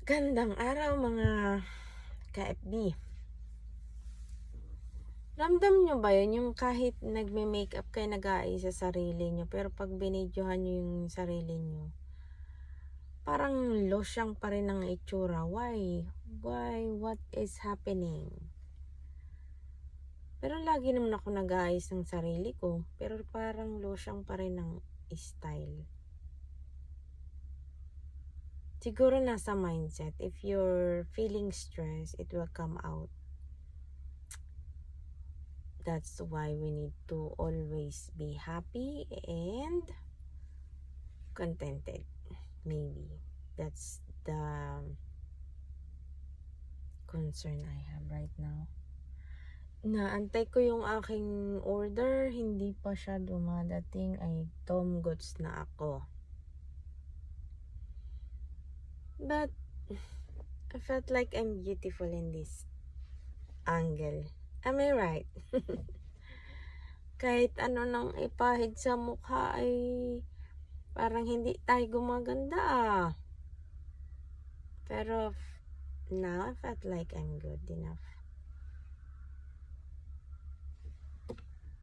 Gandang araw mga ka-FB. Ramdam nyo ba yun? Yung kahit nagme-makeup kayo, nag-aayos sa sarili nyo, pero pag binidyohan nyo yung sarili nyo, parang losyang pa rin ang itsura. Why? Why? What is happening? Pero lagi naman ako nag-aayos ng sarili ko, pero parang losyang pa rin ang style. Siguro nasa mindset. If you're feeling stressed, it will come out. That's why we need to always be happy and contented. Maybe that's the concern I have right now. Naantay ko yung aking order, hindi pa siya dumadating. Ay, Tom Goods na ako. But I felt like I'm beautiful in this angle. Am I right? Kahit ano nang ipahid sa mukha ay parang hindi tayo gumaganda ah. Pero now I felt like I'm good enough.